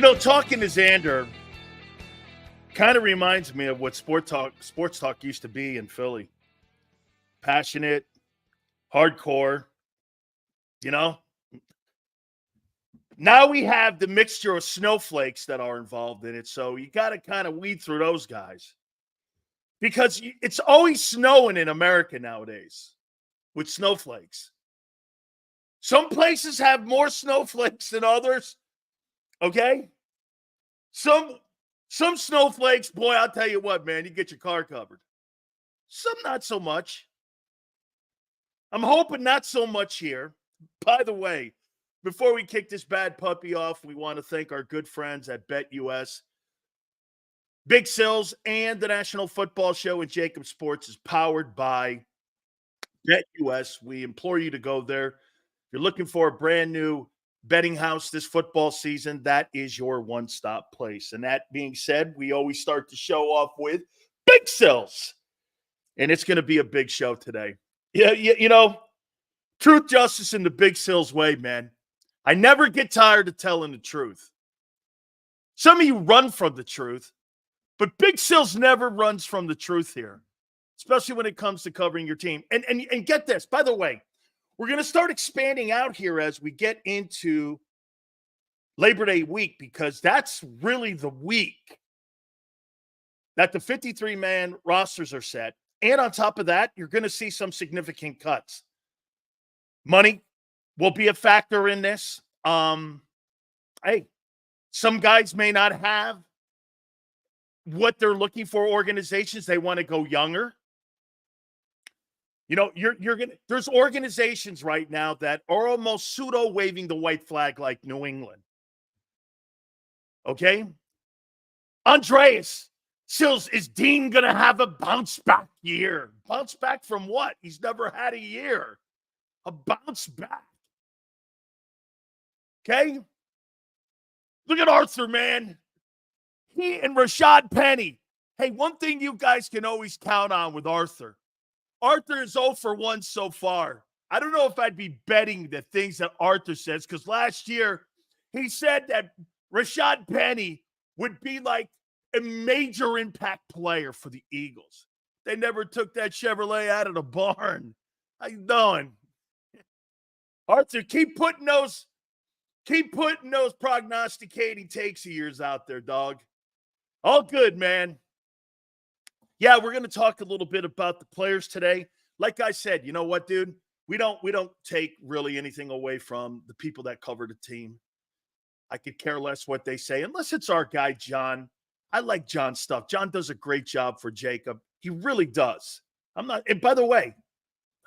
Talking to Xander kind of reminds me of what sports talk used to be in Philly. Passionate, hardcore, you know? Now we have the mixture of snowflakes that are involved in it, so you got to kind of weed through those guys. Because it's always snowing in America nowadays with snowflakes. Some places have more snowflakes than others, okay? Some snowflakes, boy, I'll tell you what, man, you get your car covered. Some not so much. I'm hoping not so much here. By the way, before we kick this bad puppy off, we want to thank our good friends at BetUS. Big Sills and the National Football Show and JAKIB Sports is powered by BetUS. We implore you to go there. If you're looking for a brand new betting house this football season, that is your one-stop place. And that being said, we always start the show off with Big Sills. And it's going to be a big show today. Yeah, truth, justice, in the Big Sills way, man. I never get tired of telling the truth. Some of you run from the truth, but Big Sills never runs from the truth here, especially when it comes to covering your team. And get this, by the way, we're going to start expanding out here as we get into Labor Day week, because that's really the week that the 53-man rosters are set. And on top of that, you're going to see some significant cuts. Money will be a factor in this. Hey, some guys may not have what they're looking for organizations. They want to go younger. There's organizations right now that are almost pseudo waving the white flag like New England. Okay? Andreas Sills, is Dean going to have a bounce back year? Bounce back from what? He's never had a year. A bounce back. Okay? Look at Arthur, man. He and Rashad Penny. Hey, one thing you guys can always count on with Arthur. Arthur is 0 for 1 so far. I don't know if I'd be betting the things that Arthur says, because last year he said that Rashad Penny would be like a major impact player for the Eagles. They never took that Chevrolet out of the barn. How you doing? Arthur, keep putting those prognosticating takes of yours out there, dog. All good, man. Yeah, we're going to talk a little bit about the players today. Like I said, you know what, dude? We don't take really anything away from the people that cover the team. I could care less what they say, unless it's our guy, John. I like John's stuff. John does a great job for JAKIB. He really does. And by the way,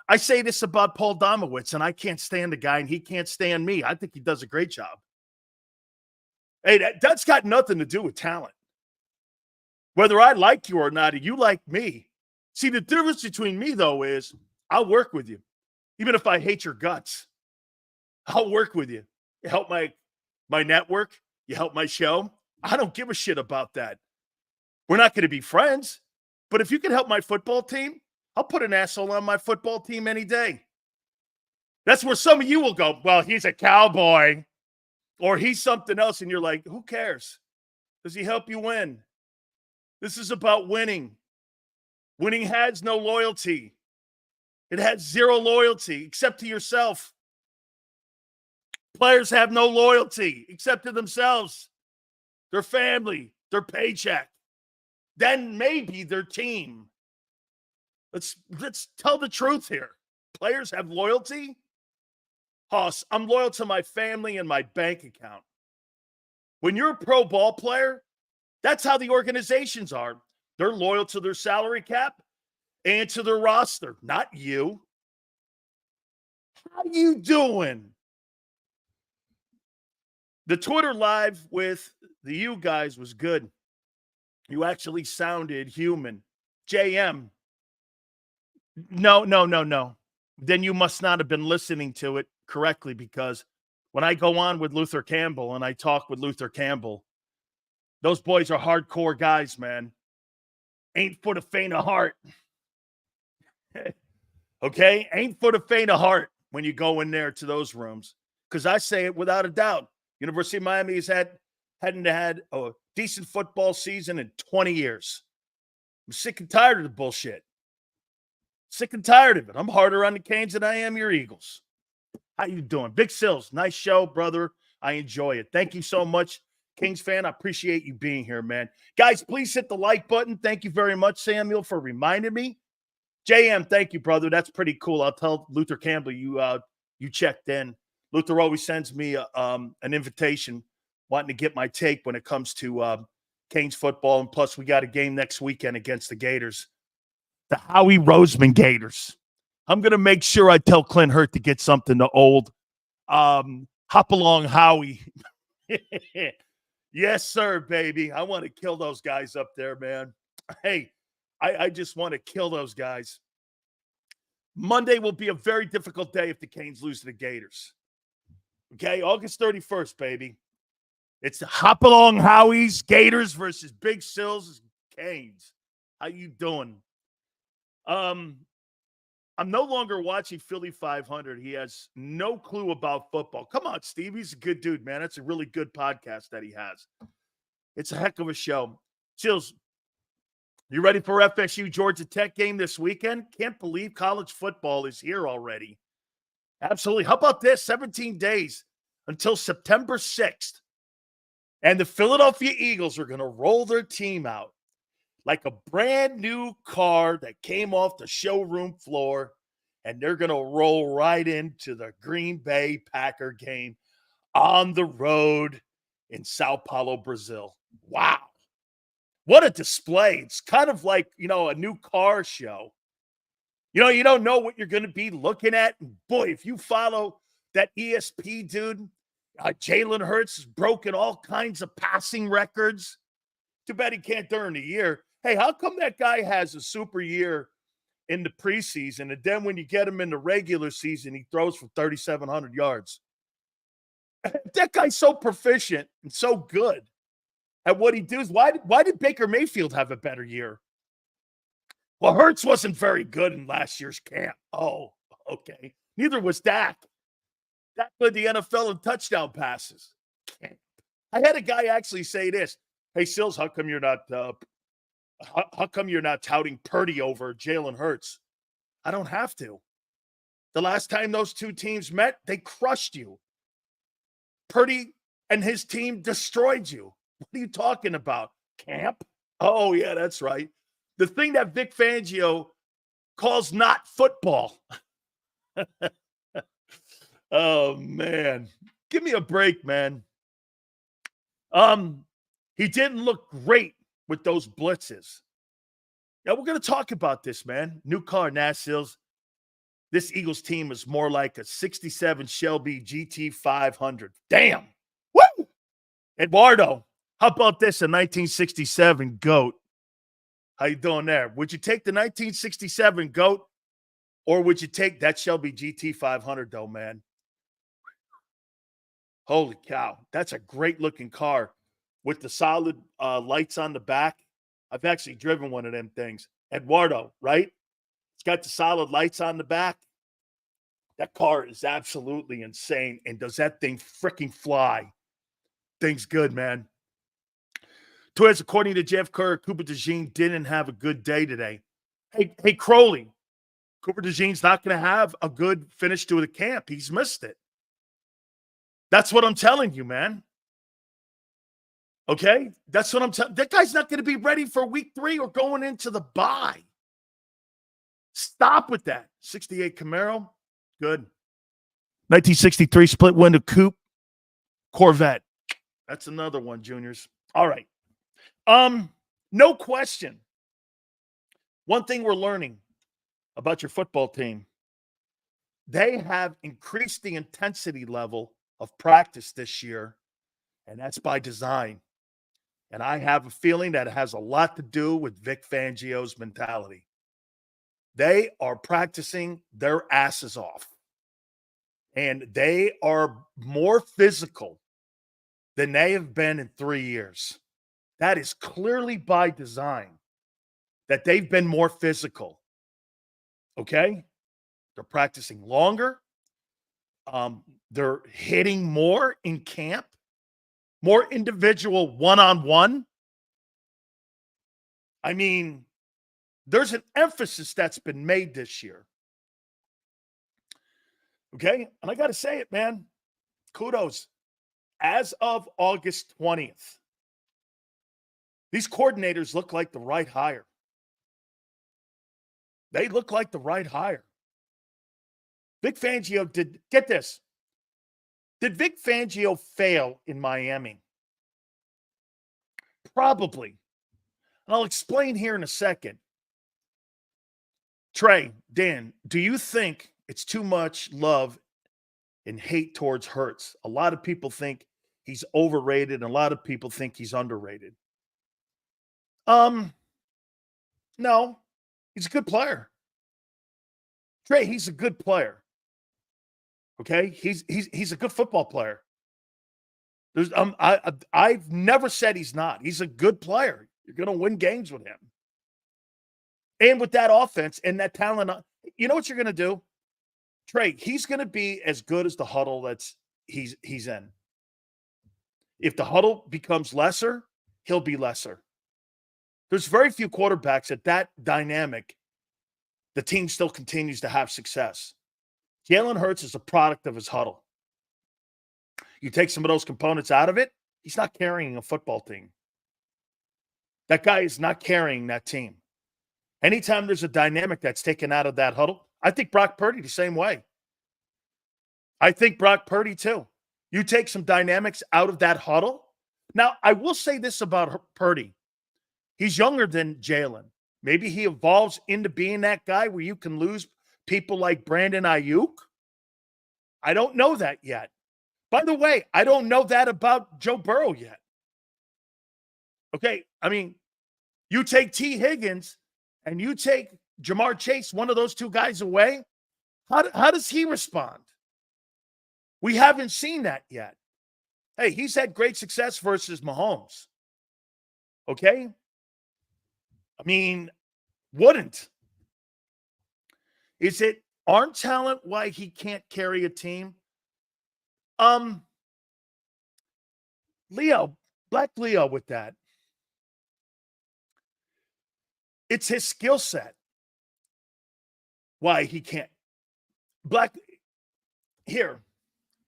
I say this about Paul Domowitz, and I can't stand the guy, and he can't stand me. I think he does a great job. Hey, that's got nothing to do with talent. Whether I like you or not, or you like me. See, the difference between me, though, is I'll work with you. Even if I hate your guts, I'll work with you. You help my network. You help my show. I don't give a shit about that. We're not going to be friends. But if you can help my football team, I'll put an asshole on my football team any day. That's where some of you will go, well, he's a cowboy or he's something else. And you're like, who cares? Does he help you win? This is about winning. Winning has no loyalty. It has zero loyalty except to yourself. Players have no loyalty except to themselves, their family, their paycheck, then maybe their team. Let's tell the truth here. Players have loyalty. Hoss, I'm loyal to my family and my bank account. When you're a pro ball player, that's how the organizations are. They're loyal to their salary cap and to their roster, not you. How you doing? The Twitter live with the you guys was good. You actually sounded human. JM. No. Then you must not have been listening to it correctly, because when I go on with Luther Campbell and I talk with Luther Campbell, those boys are hardcore guys, man. Ain't for the faint of heart. Okay? Ain't for the faint of heart when you go in there to those rooms. Because I say it without a doubt. University of Miami has had hadn't had a decent football season in 20 years. I'm sick and tired of the bullshit. Sick and tired of it. I'm harder on the Canes than I am your Eagles. How you doing? Big Sills, nice show, brother. I enjoy it. Thank you so much, Kings fan. I appreciate you being here, man. Guys, please hit the like button. Thank you very much, Samuel, for reminding me. JM, thank you, brother. That's pretty cool. I'll tell Luther Campbell you checked in. Luther always sends me an invitation wanting to get my take when it comes to Canes football. And plus, we got a game next weekend against the Gators. The Howie Roseman Gators. I'm going to make sure I tell Clint Hurt to get something to old Hop Along Howie. Yes, sir, baby. I want to kill those guys up there, man. Hey, I just want to kill those guys. Monday will be a very difficult day if the Canes lose to the Gators. Okay, August 31st, baby. It's the Hop Along Howie's Gators versus Big Sills Canes. How you doing? I'm no longer watching Philly 500. He has no clue about football. Come on, Steve. He's a good dude, man. That's a really good podcast that he has. It's a heck of a show. Sills, you ready for FSU Georgia Tech game this weekend? Can't believe college football is here already. Absolutely. How about this? 17 days until September 6th. And the Philadelphia Eagles are going to roll their team out like a brand new car that came off the showroom floor, and they're going to roll right into the Green Bay Packer game on the road in Sao Paulo, Brazil. Wow. What a display. It's kind of like, a new car show. You don't know what you're going to be looking at. And boy, if you follow that ESP dude, Jalen Hurts has broken all kinds of passing records. Too bad he can't during the year. Hey, how come that guy has a super year in the preseason, and then when you get him in the regular season, he throws for 3,700 yards? That guy's so proficient and so good at what he does. Why did Baker Mayfield have a better year? Well, Hurts wasn't very good in last year's camp. Oh, okay. Neither was Dak. Dak led the NFL in touchdown passes. I had a guy actually say this. Hey, Sills, how come you're not touting Purdy over Jalen Hurts? I don't have to. The last time those two teams met, they crushed you. Purdy and his team destroyed you. What are you talking about? Camp? Oh, yeah, that's right. The thing that Vic Fangio calls not football. Oh, man. Give me a break, man. He didn't look great with those blitzes. Yeah, we're going to talk about this, man. New car, Sills. This Eagles team is more like a 67 Shelby GT 500. Damn. Woo! Eduardo, how about this, a 1967 GOAT? How you doing there? Would you take the 1967 GOAT, or would you take that Shelby GT 500, though, man? Holy cow. That's a great-looking car with the solid lights on the back. I've actually driven one of them things. Eduardo, right? It's got the solid lights on the back. That car is absolutely insane. And does that thing freaking fly? Thing's good, man. Twiz, according to Jeff Kerr, Cooper DeJean didn't have a good day today. Hey, Crowley, Cooper DeJean's not going to have a good finish to the camp. He's missed it. That's what I'm telling you, man. Okay? That's what I'm telling you. That guy's not going to be ready for week 3 or going into the bye. Stop with that. 68 Camaro, good. 1963 split window coupe, Corvette. That's another one, juniors. All right. No question. One thing we're learning about your football team, they have increased the intensity level of practice this year, and that's by design. And I have a feeling that it has a lot to do with Vic Fangio's mentality. They are practicing their asses off, and they are more physical than they have been in 3 years. That is clearly by design, that they've been more physical. Okay? They're practicing longer. They're hitting more in camp. more individual one-on-one. I mean, there's an emphasis that's been made this year. Okay? And I got to say it, man. Kudos. As of August 20th, these coordinators look like the right hire. They look like the right hire. Vic Fangio get this. Did Vic Fangio fail in Miami? Probably. And I'll explain here in a second. Trey, Dan, do you think it's too much love and hate towards Hurts? A lot of people think he's overrated, and a lot of people think he's underrated. No, he's a good player. Trey, he's a good player. Okay, he's a good football player. There's I've never said he's not. He's a good player. You're going to win games with him, and with that offense and that talent. You know what you're going to do, Trey? He's going to be as good as the huddle that's he's in. If the huddle becomes lesser, he'll be lesser. There's very few quarterbacks at that dynamic. The team still continues to have success. Jalen Hurts is a product of his huddle. You take some of those components out of it, he's not carrying a football team. That guy is not carrying that team. Anytime there's a dynamic that's taken out of that huddle, I think Brock Purdy the same way. I think Brock Purdy too. You take some dynamics out of that huddle. Now, I will say this about Purdy. He's younger than Jalen. Maybe he evolves into being that guy where you can lose people like Brandon Ayuk. I don't know that yet. By the way, I don't know that about Joe Burrow yet. Okay, I mean, you take T. Higgins and you take Jamar Chase, one of those two guys away, how does he respond? We haven't seen that yet. Hey, he's had great success versus Mahomes. Okay? I mean, wouldn't. Is it arm talent why he can't carry a team? Leo, Black Leo with that. It's his skill set why he can't. Black, here,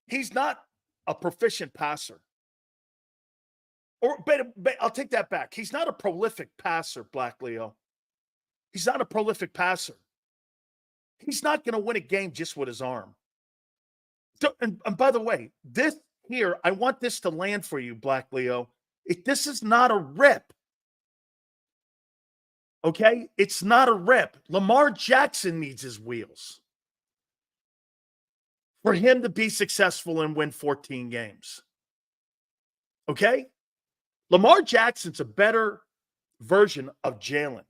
he's not a proficient passer. But I'll take that back. He's not a prolific passer, Black Leo. He's not a prolific passer. He's not going to win a game just with his arm. So, and by the way, this here, I want this to land for you, Black Leo. This is not a rip. Okay? It's not a rip. Lamar Jackson needs his wheels for him to be successful and win 14 games. Okay? Lamar Jackson's a better version of Jalen.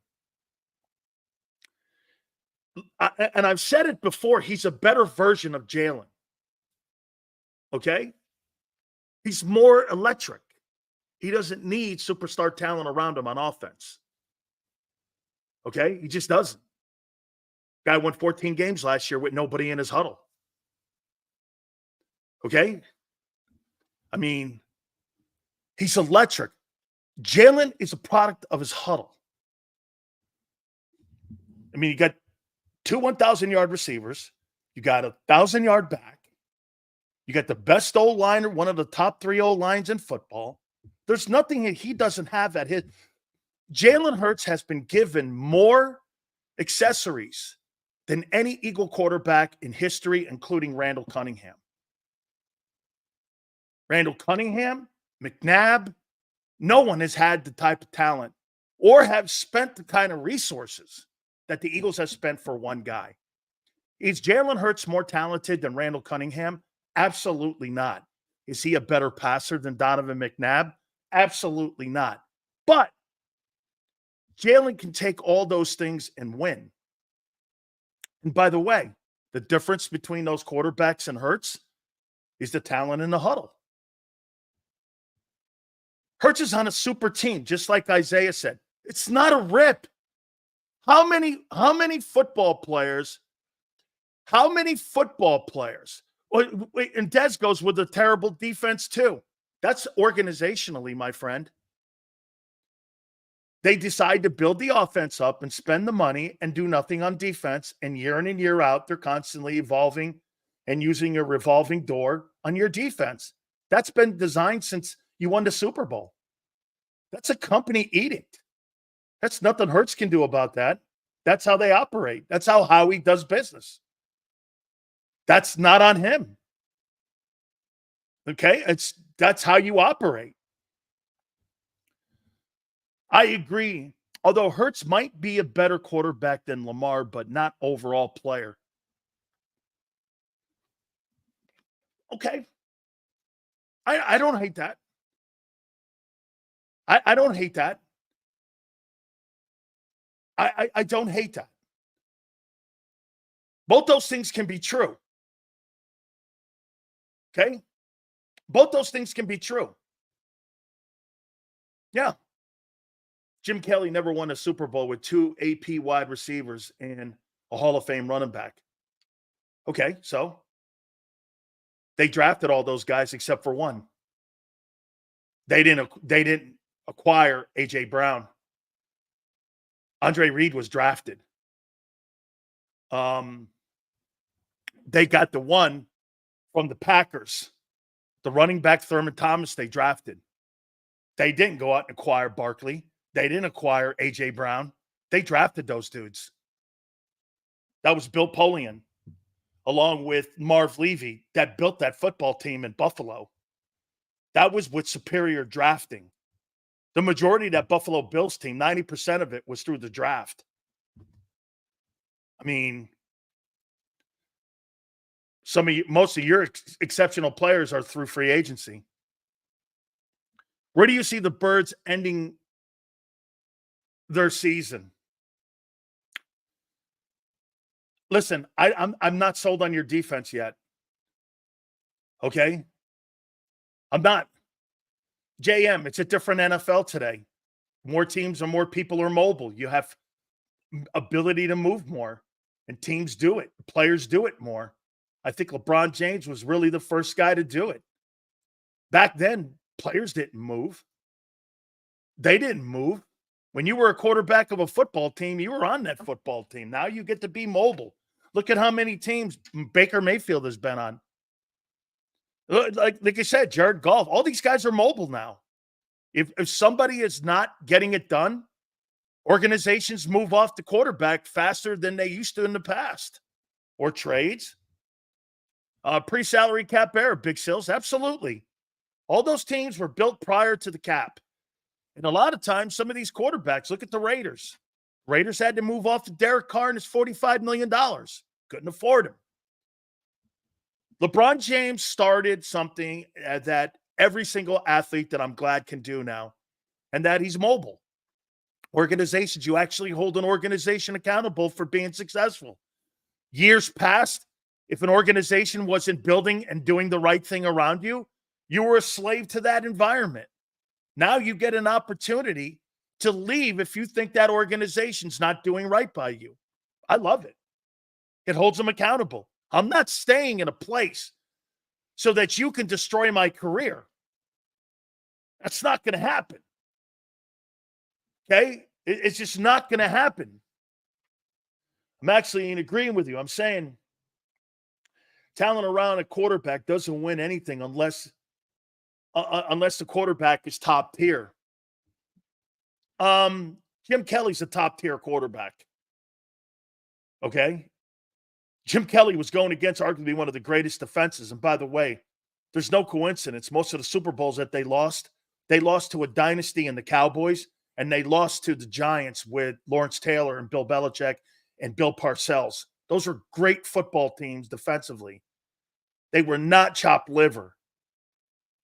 And I've said it before, he's a better version of Jalen. Okay? He's more electric. He doesn't need superstar talent around him on offense. Okay? He just doesn't. Guy won 14 games last year with nobody in his huddle. Okay? I mean, he's electric. Jalen is a product of his huddle. I mean, you got two 1,000-yard receivers. You got a 1,000-yard back. You got the best O-liner, one of the top 3 O-lines in football. There's nothing that he doesn't have at his. Jalen Hurts has been given more accessories than any Eagle quarterback in history, including Randall Cunningham. Randall Cunningham, McNabb, no one has had the type of talent or have spent the kind of resources that the Eagles have spent for one guy. Is Jalen Hurts more talented than Randall Cunningham? Absolutely not. Is he a better passer than Donovan McNabb? Absolutely not. But Jalen can take all those things and win. And by the way, the difference between those quarterbacks and Hurts is the talent in the huddle. Hurts is on a super team, just like Isaiah said. It's not a rip. How many football players? And Dez goes with a terrible defense too. That's organizationally, my friend. They decide to build the offense up and spend the money and do nothing on defense. And year in and year out, they're constantly evolving and using a revolving door on your defense. That's been designed since you won the Super Bowl. That's a company edict. That's nothing Hurts can do about that. That's how they operate. That's how Howie does business. That's not on him. Okay? That's how you operate. I agree. Although Hurts might be a better quarterback than Lamar, but not overall player. Okay. I don't hate that. I don't hate that. I don't hate that. Both those things can be true. Okay? Both those things can be true. Yeah. Jim Kelly never won a Super Bowl with 2 AP wide receivers and a Hall of Fame running back. Okay, so they drafted all those guys except for one. They didn't acquire A.J. Brown. Andre Reed was drafted. They got the one from the Packers. The running back Thurman Thomas they drafted. They didn't go out and acquire Barkley. They didn't acquire A.J. Brown. They drafted those dudes. That was Bill Polian, along with Marv Levy, that built that football team in Buffalo. That was with superior drafting. The majority of that Buffalo Bills team, 90% of it was through the draft. I mean, most of your exceptional players are through free agency. Where do you see the Birds ending their season? Listen, I'm not sold on your defense yet. Okay? I'm not. JM, it's a different NFL today. More teams and more people are mobile. You have ability to move more, and teams do it. Players do it more. I think LeBron James was really the first guy to do it. Back then, players didn't move. They didn't move. When you were a quarterback of a football team, you were on that football team. Now you get to be mobile. Look at how many teams Baker Mayfield has been on. Like I said, Jared Goff, all these guys are mobile now. If somebody is not getting it done, organizations move off the quarterback faster than they used to in the past. Or trades. Pre-salary cap era, Big Sills, absolutely. All those teams were built prior to the cap. And a lot of times, some of these quarterbacks, look at the Raiders. Raiders had to move off to Derek Carr and his $45 million. Couldn't afford him. LeBron James started something that every single athlete that I'm glad can do now, and that he's mobile. Organizations, you actually hold an organization accountable for being successful. Years past, if an organization wasn't building and doing the right thing around you, you were a slave to that environment. Now you get an opportunity to leave if you think that organization's not doing right by you. I love it. It holds them accountable. I'm not staying in a place so that you can destroy my career. That's not going to happen. Okay? It's just not going to happen. I'm actually in agreeing with you. I'm saying talent around a quarterback doesn't win anything unless the quarterback is top tier. Jim Kelly's a top tier quarterback. Okay? Jim Kelly was going against arguably one of the greatest defenses. And by the way, there's no coincidence. Most of the Super Bowls that they lost to a dynasty in the Cowboys, and they lost to the Giants with Lawrence Taylor and Bill Belichick and Bill Parcells. Those were great football teams defensively. They were not chopped liver.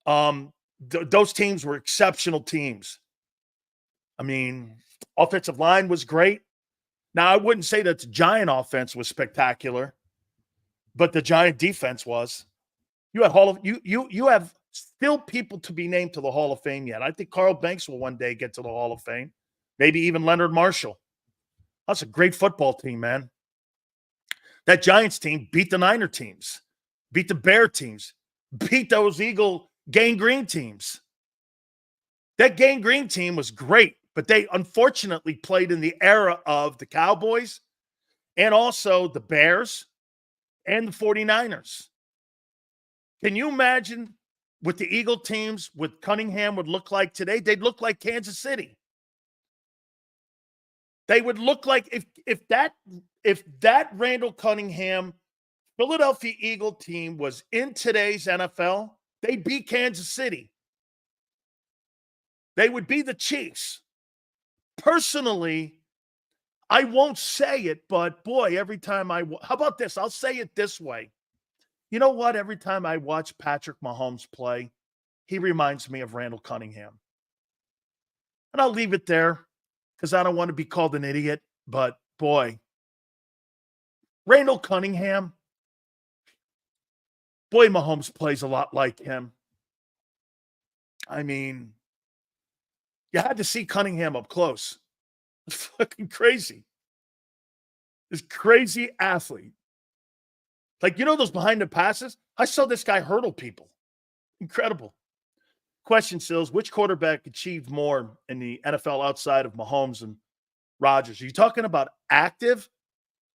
Those teams were exceptional teams. I mean, offensive line was great. Now, I wouldn't say that the Giant offense was spectacular, but the Giant defense was. You had you have still people to be named to the Hall of Fame yet. I think Carl Banks will one day get to the Hall of Fame. Maybe even Leonard Marshall. That's a great football team, man. That Giants team beat the Niner teams, beat the Bear teams, beat those Eagle Gang Green teams. That Gang Green team was great, but they unfortunately played in the era of the Cowboys and also the Bears and the 49ers. Can you imagine what the Eagle teams with Cunningham would look like today? They'd look like Kansas City. They would look like if that Randall Cunningham Philadelphia Eagle team was in today's NFL, they'd be Kansas City. They would be the Chiefs. Personally, I won't say it, but boy, every time how about this? I'll say it this way. You know what? Every time I watch Patrick Mahomes play, he reminds me of Randall Cunningham. And I'll leave it there because I don't want to be called an idiot, but boy, Randall Cunningham, boy, Mahomes plays a lot like him. I mean, you had to see Cunningham up close. It's fucking crazy. This crazy athlete. Like, you know those behind the passes? I saw this guy hurdle people. Incredible. Question, Sills, which quarterback achieved more in the NFL outside of Mahomes and Rodgers? Are you talking about active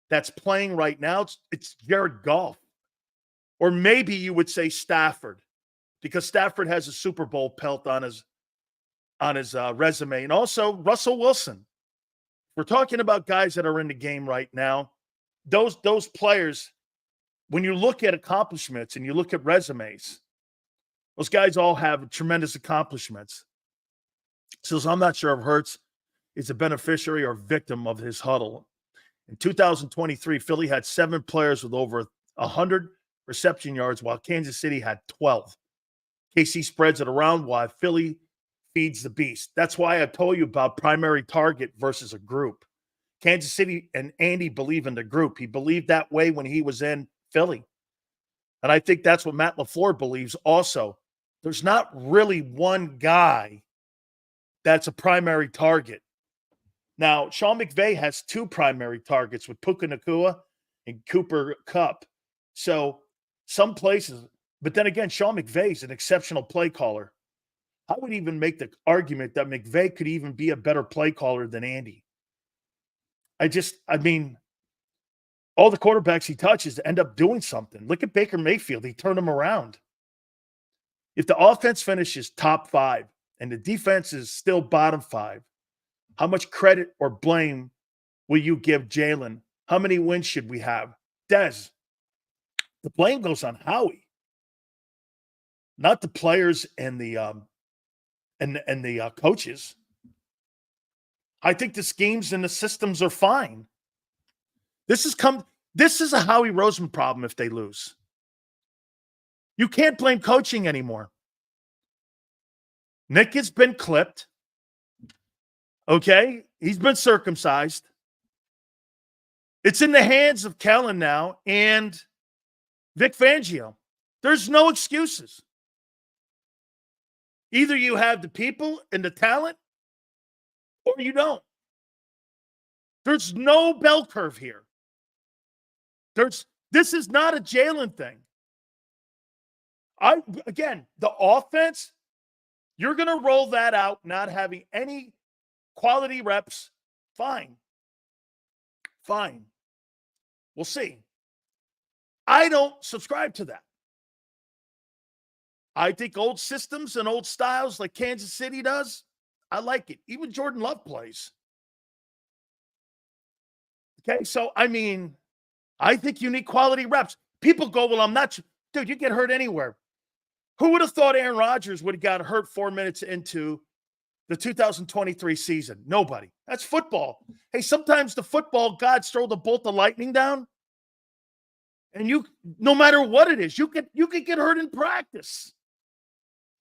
that's playing right now? It's Jared Goff. Or maybe you would say Stafford, because Stafford has a Super Bowl pelt on his resume. And also Russell Wilson. We're talking about guys that are in the game right now. Those players, when you look at accomplishments and you look at resumes, those guys all have tremendous accomplishments. So I'm not sure if Hurts is a beneficiary or victim of his huddle. In 2023, Philly had 7 players with over 100 reception yards, while Kansas City had 12. KC spreads it around while Philly feeds the beast. That's why I told you about primary target versus a group. Kansas City and Andy believe in the group. He believed that way when he was in Philly. And I think that's what Matt LaFleur believes also. There's not really one guy that's a primary target. Now, Sean McVay has 2 primary targets with Puka Nacua and Cooper Kupp. So some places, but then again, Sean McVay is an exceptional play caller. I would even make the argument that McVay could even be a better play caller than Andy. I mean, all the quarterbacks he touches end up doing something. Look at Baker Mayfield. He turned him around. If the offense finishes top 5 and the defense is still bottom 5, how much credit or blame will you give Jalen? How many wins should we have? Dez, the blame goes on Howie, not the players and the coaches. I think the schemes and the systems are fine. This is a Howie Roseman problem if they lose. You can't blame coaching anymore. Nick has been clipped. Okay? He's been circumcised. It's in the hands of Kellen now and Vic Fangio. There's no excuses. Either you have the people and the talent or you don't. There's no bell curve here. This is not a Jalen thing. The offense, you're going to roll that out, not having any quality reps. Fine. We'll see. I don't subscribe to that. I think old systems and old styles like Kansas City does, I like it. Even Jordan Love plays. Okay, so, I mean, I think you need quality reps. People go, well, I'm not. Dude, you get hurt anywhere. Who would have thought Aaron Rodgers would have got hurt 4 minutes into the 2023 season? Nobody. That's football. Hey, sometimes the football gods throw the bolt of lightning down, and no matter what it is, you could get hurt in practice.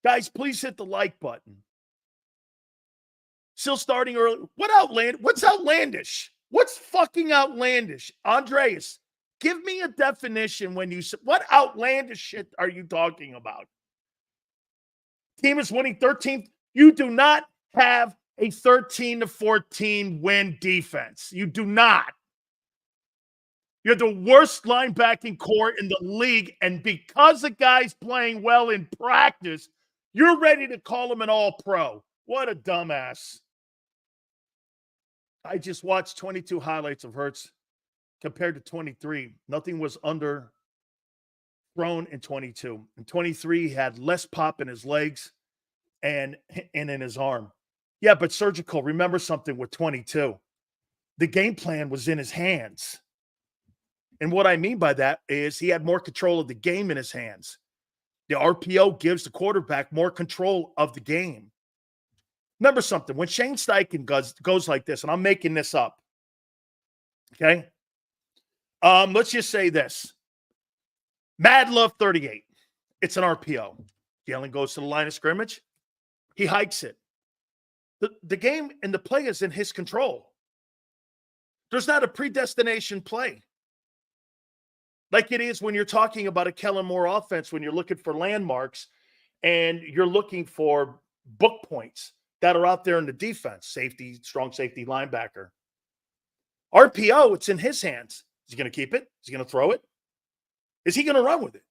Guys, please hit the like button. Still starting early. What's outlandish? What's fucking outlandish? Andreas, give me a definition when you say, what outlandish shit are you talking about? Team is winning 13th. You do not have a 13-14 win defense. You do not. You're the worst linebacking core in the league, and because the guy's playing well in practice, You're ready to call him an all-pro. What a dumbass. I just watched 22 highlights of Hurts compared to 23. Nothing was underthrown in 22. In 23, he had less pop in his legs and in his arm. Yeah, but surgical, remember something with 22. The game plan was in his hands. And what I mean by that is he had more control of the game in his hands. The RPO gives the quarterback more control of the game. Remember something, when Shane Steichen goes like this, and I'm making this up, okay? Let's just say this. Mad Love 38. It's an RPO. Kellen goes to the line of scrimmage. He hikes it. The game and the play is in his control. There's not a predestination play like it is when you're talking about a Kellen Moore offense, when you're looking for landmarks and you're looking for book points that are out there in the defense, safety, strong safety, linebacker. RPO, it's in his hands. Is he going to keep it? Is he going to throw it? Is he going to run with it?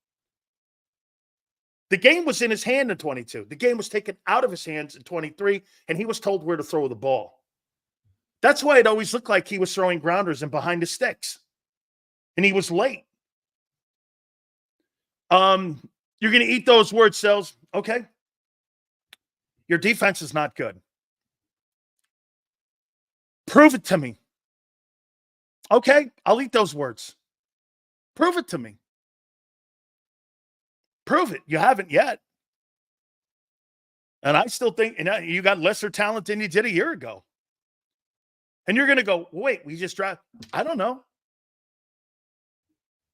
The game was in his hand in 22. The game was taken out of his hands in 23, and he was told where to throw the ball. That's why it always looked like he was throwing grounders and behind the sticks. And he was late. You're going to eat those words, Sells. Okay. Your defense is not good. Prove it to me. Okay, I'll eat those words. Prove it to me. Prove it. You haven't yet. And I still think you got lesser talent than you did a year ago. And you're going to go, wait, we just drafted. I don't know.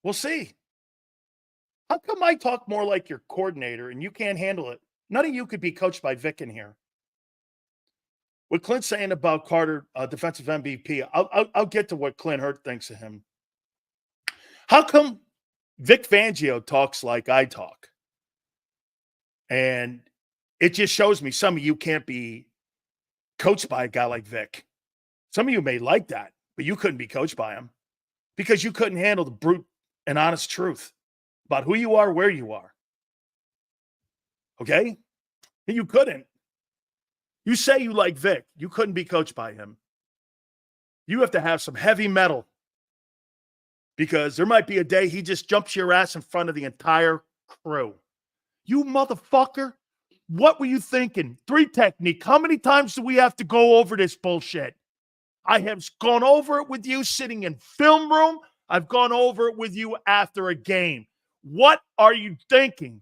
We'll see. How come I talk more like your coordinator and you can't handle it? None of you could be coached by Vic in here. What Clint's saying about Carter, defensive MVP, I'll get to what Clint Hurt thinks of him. How come Vic Fangio talks like I talk? And it just shows me some of you can't be coached by a guy like Vic. Some of you may like that, but you couldn't be coached by him because you couldn't handle the brute and honest truth about who you are, where you are. Okay? You couldn't. You say you like Vic. You couldn't be coached by him. You have to have some heavy metal because there might be a day he just jumps your ass in front of the entire crew. You motherfucker. What were you thinking? 3 technique. How many times do we have to go over this bullshit? I have gone over it with you sitting in film room. I've gone over it with you after a game. What are you thinking?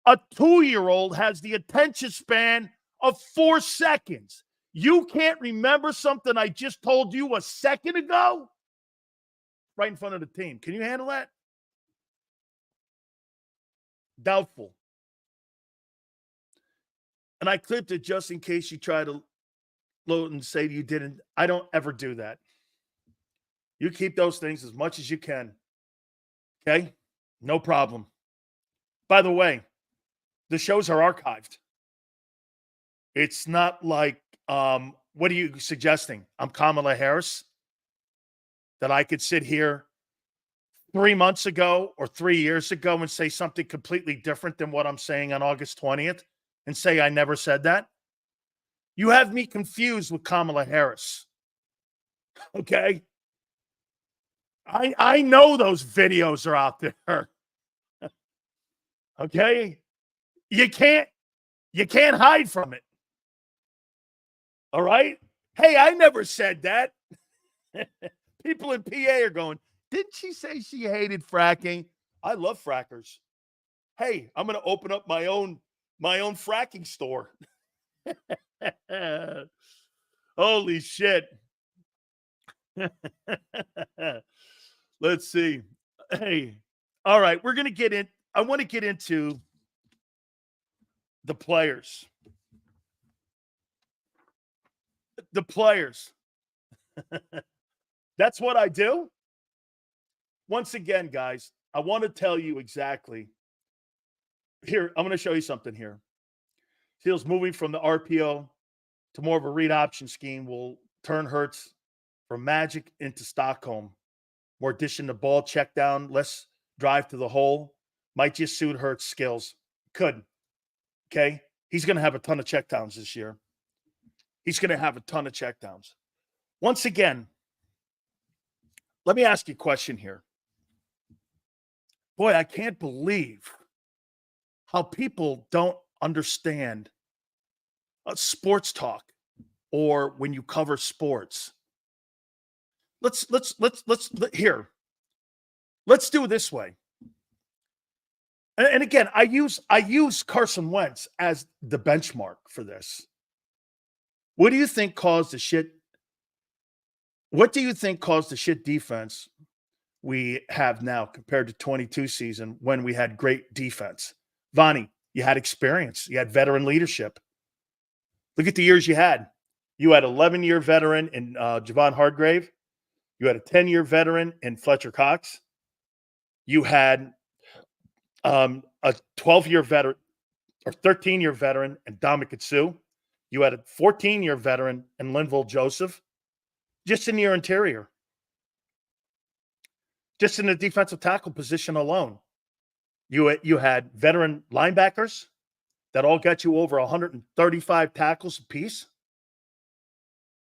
A 2-year-old has the attention span of 4 seconds. You can't remember something I just told you a second ago? Right in front of the team. Can you handle that? Doubtful. And I clipped it just in case you try to load and say you didn't. I don't ever do that. You keep those things as much as you can. Okay? No problem. By the way, the shows are archived. It's not like, what are you suggesting? I'm Kamala Harris? That I could sit here 3 months ago or 3 years ago and say something completely different than what I'm saying on August 20th and say I never said that? You have me confused with Kamala Harris. Okay? I know those videos are out there. Okay? You can't hide from it. All right? Hey, I never said that. People in PA are going, didn't she say she hated fracking? I love frackers. Hey, I'm going to open up my own fracking store. Holy shit. Let's see. Hey, all right, we're going to get in. I want to get into the players. The players. That's what I do. Once again, guys, I want to tell you exactly. Here, I'm going to show you something here. Steele's moving from the RPO to more of a read option scheme will turn Hurts from Magic into Stockholm. More dishing the ball, check down, less drive to the hole. Might just suit Hurts' skills. Could. Okay. He's going to have a ton of checkdowns this year. He's going to have a ton of checkdowns. Once again, let me ask you a question here. Boy, I can't believe how people don't understand sports talk or when you cover sports. Let's do it this way. And again, I use Carson Wentz as the benchmark for this. What do you think caused the shit? What do you think caused the shit defense we have now compared to 22 season when we had great defense? Vonnie, you had experience. You had veteran leadership. Look at the years you had. You had 11-year veteran in Javon Hargrave. You had a 10-year veteran in Fletcher Cox. You had a 12-year veteran or 13-year veteran in Dominic Sue. You had a 14-year veteran in Linval Joseph. Just in your interior. Just in the defensive tackle position alone. You had veteran linebackers that all got you over 135 tackles apiece.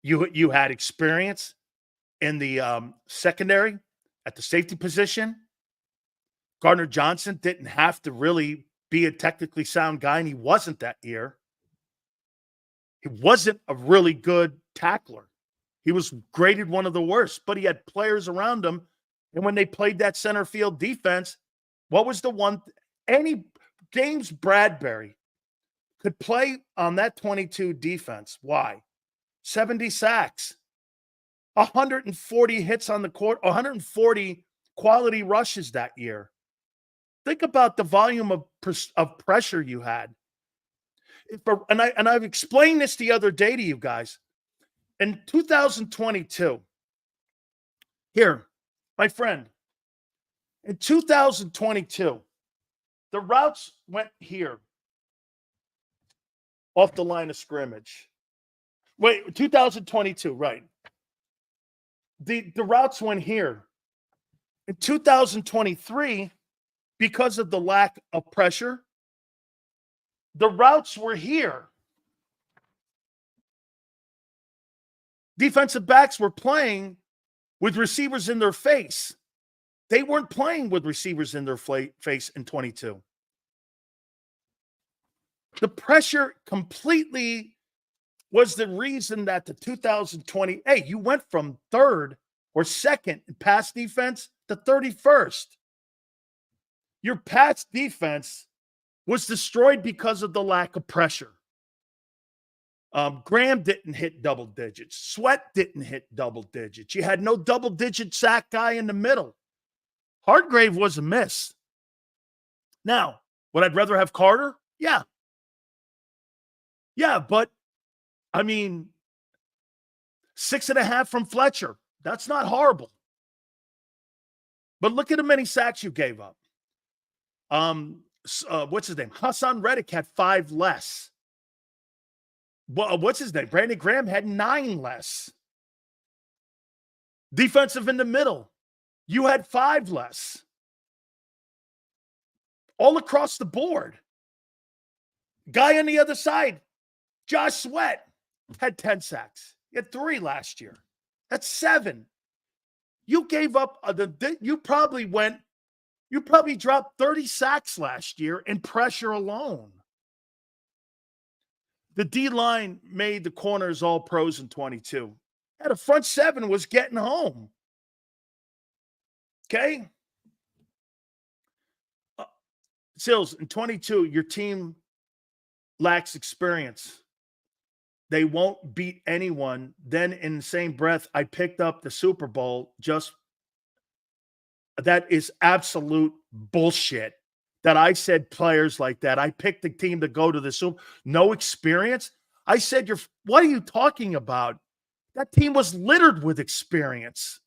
You had experience in the secondary at the safety position. Gardner Johnson didn't have to really be a technically sound guy, and he wasn't that year. He wasn't a really good tackler. He was graded one of the worst, but he had players around him. And when they played that center field defense, what was the one? James Bradbury could play on that 22 defense. Why? 70 sacks, 140 hits on the court, 140 quality rushes that year. Think about the volume of pressure you had. And I've explained this the other day to you guys. In 2022, here, my friend, in 2022, the routes went here off the line of scrimmage. Wait, 2022, right. The routes went here. In 2023, because of the lack of pressure, the routes were here. Defensive backs were playing with receivers in their face. They weren't playing with receivers in their face in 22. The pressure completely was the reason that the 2020, you went from third or second in pass defense to 31st. Your pass defense was destroyed because of the lack of pressure. Graham didn't hit double digits. Sweat didn't hit double digits. You had no double-digit sack guy in the middle. Hargrave was a miss. Now, would I rather have Carter? Yeah. Yeah, but, 6.5 from Fletcher. That's not horrible. But look at how many sacks you gave up. What's his name? Hassan Reddick had 5 less. What's his name? Brandon Graham had 9 less. Defensive in the middle, you had 5 less. All across the board. Guy on the other side, Josh Sweat, had 10 sacks. He had 3 last year. That's 7. You gave up, you probably dropped 30 sacks last year in pressure alone. The D-line made the corners all pros in 22. Yeah, the front 7 was getting home. Okay? Sills, in 22, your team lacks experience. They won't beat anyone. Then in the same breath, I picked up the Super Bowl. That is absolute bullshit. That I said players like that. I picked the team to go to the Super Bowl. No experience? I said, what are you talking about? That team was littered with experience.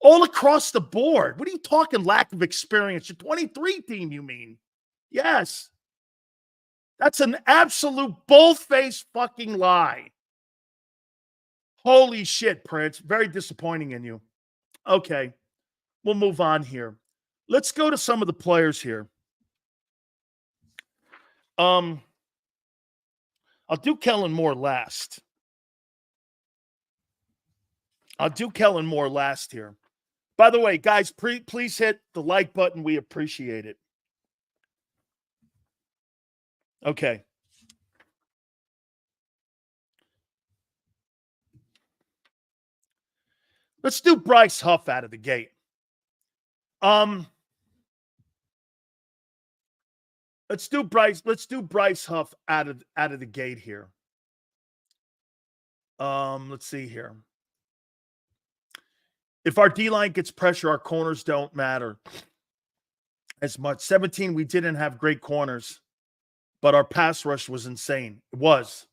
All across the board. What are you talking lack of experience? Your 23 team, you mean? Yes. That's an absolute bull-faced fucking lie. Holy shit, Prince. Very disappointing in you. Okay. We'll move on here. Let's go to some of the players here. I'll do Kellen Moore last. I'll do Kellen Moore last here. By the way, guys, please hit the like button. We appreciate it. Okay. Let's do Bryce Huff out of the gate. Let's do Bryce Huff out of the gate here. Let's see here. If our D-line gets pressure, our corners don't matter as much. 17, we didn't have great corners, but our pass rush was insane. It was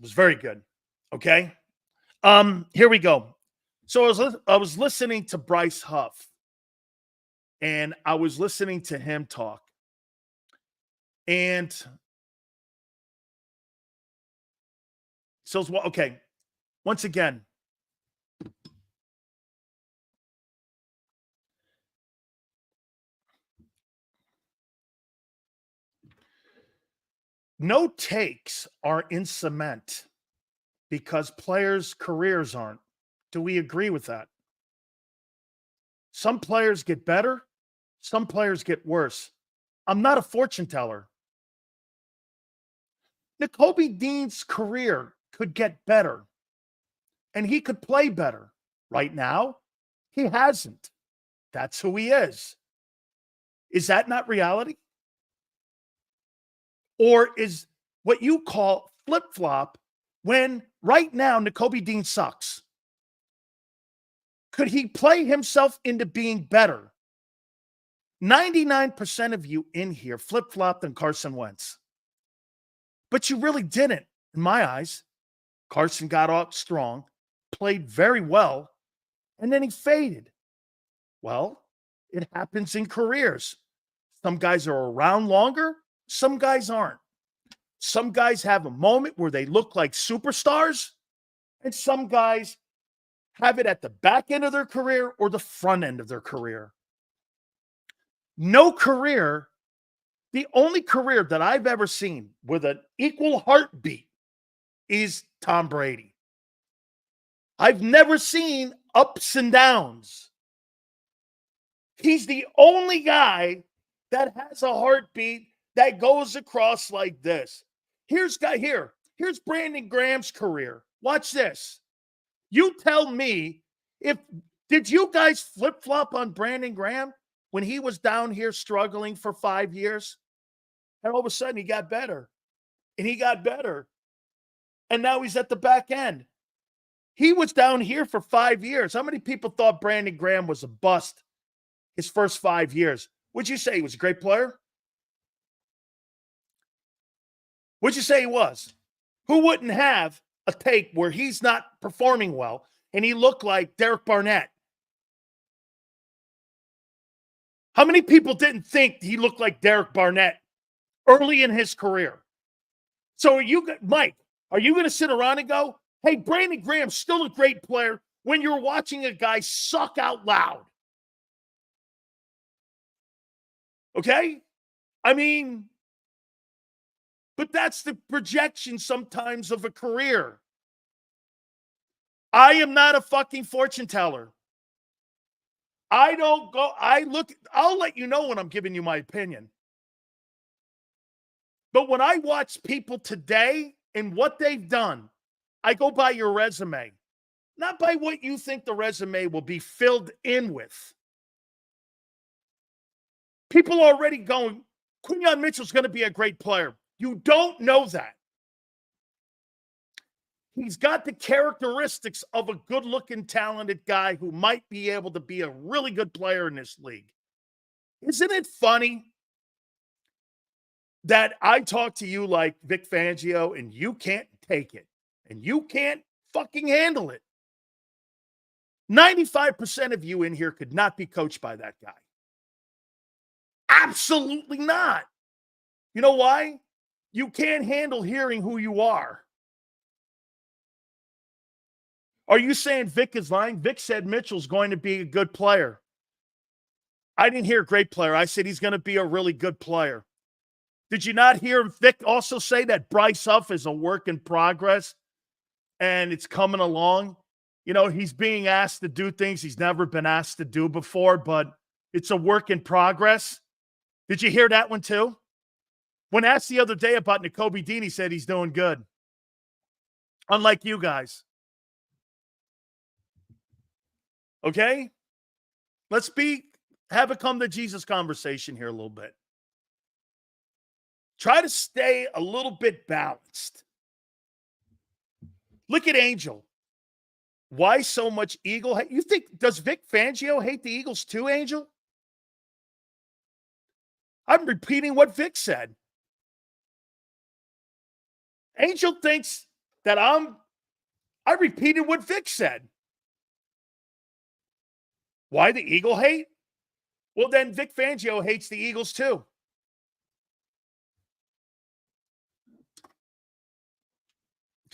very good. Okay. Here we go. So I was listening to Bryce Huff, and I was listening to him talk. And so, okay, once again, no takes are in cement because players' careers aren't. Do we agree with that? Some players get better. Some players get worse. I'm not a fortune teller. Nakobe Dean's career could get better, and he could play better. Right now, he hasn't. That's who he is. Is that not reality? Or is what you call flip-flop when right now Nakobe Dean sucks? Could he play himself into being better? 99% of you in here flip-flopped on Carson Wentz. But you really didn't, in my eyes. Carson got off strong, played very well, and then he faded. Well, it happens in careers. Some guys are around longer, some guys aren't. Some guys have a moment where they look like superstars, and some guys have it at the back end of their career or the front end of their career. No career, the only career that I've ever seen with an equal heartbeat is Tom Brady. I've never seen ups and downs. He's the only guy that has a heartbeat that goes across like this. Here's Brandon Graham's career. Watch this. You tell me, did you guys flip-flop on Brandon Graham when he was down here struggling for 5 years? And all of a sudden he got better. And he got better. And now he's at the back end. He was down here for 5 years. How many people thought Brandon Graham was a bust his first 5 years? Would you say he was a great player? Would you say he was? Who wouldn't have a take where he's not performing well and he looked like Derek Barnett? How many people didn't think he looked like Derek Barnett early in his career? So Mike, are you going to sit around and go, hey, Brandon Graham's still a great player when you're watching a guy suck out loud? Okay? I mean, but that's the projection sometimes of a career. I am not a fucking fortune teller. I'll let you know when I'm giving you my opinion. But when I watch people today and what they've done, I go by your resume, not by what you think the resume will be filled in with. People are already going, Quinyon Mitchell's going to be a great player. You don't know that. He's got the characteristics of a good-looking, talented guy who might be able to be a really good player in this league. Isn't it funny that I talk to you like Vic Fangio and you can't take it and you can't fucking handle it? 95% of you in here could not be coached by that guy. Absolutely not. You know why? You can't handle hearing who you are. Are you saying Vic is lying? Vic said Mitchell's going to be a good player. I didn't hear great player. I said he's going to be a really good player. Did you not hear Vic also say that Bryce Huff is a work in progress and it's coming along? You know, he's being asked to do things he's never been asked to do before, but it's a work in progress. Did you hear that one too? When asked the other day about Nakobe Dean, he said he's doing good. Unlike you guys. Okay? Let's have a come to Jesus conversation here a little bit. Try to stay a little bit balanced. Look at Angel. Why so much Eagle hate? You think, does Vic Fangio hate the Eagles too, Angel? I'm repeating what Vic said. Angel thinks that I repeated what Vic said. Why the Eagle hate? Well, then Vic Fangio hates the Eagles too.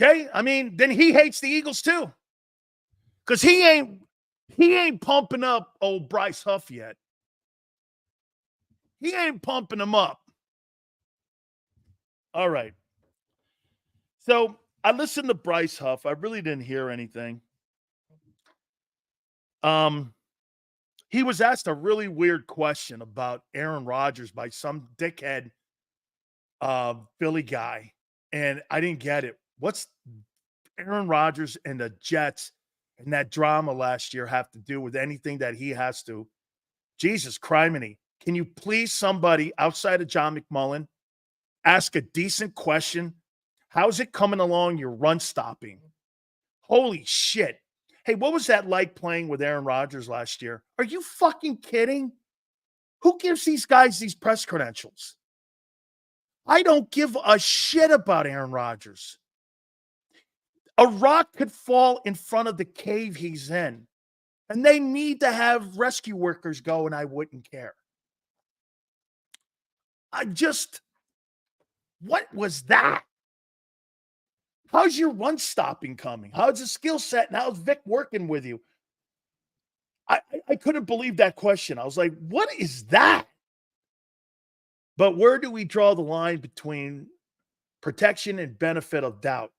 Okay? I mean, then he hates the Eagles too. Because he ain't pumping up old Bryce Huff yet. He ain't pumping him up. All right. So I listened to Bryce Huff. I really didn't hear anything. He was asked a really weird question about Aaron Rodgers by some dickhead Philly guy, and I didn't get it. What's Aaron Rodgers and the Jets and that drama last year have to do with anything that he has to? Jesus criminy. Can you please, somebody outside of John McMullen, ask a decent question? How's it coming along your run stopping? Holy shit. Hey, what was that like playing with Aaron Rodgers last year? Are you fucking kidding? Who gives these guys these press credentials? I don't give a shit about Aaron Rodgers. A rock could fall in front of the cave he's in, and they need to have rescue workers go, and I wouldn't care. What was that? How's your run stopping coming? How's the skill set? And how's Vic working with you? I couldn't believe that question. I was like, what is that? But where do we draw the line between protection and benefit of doubt?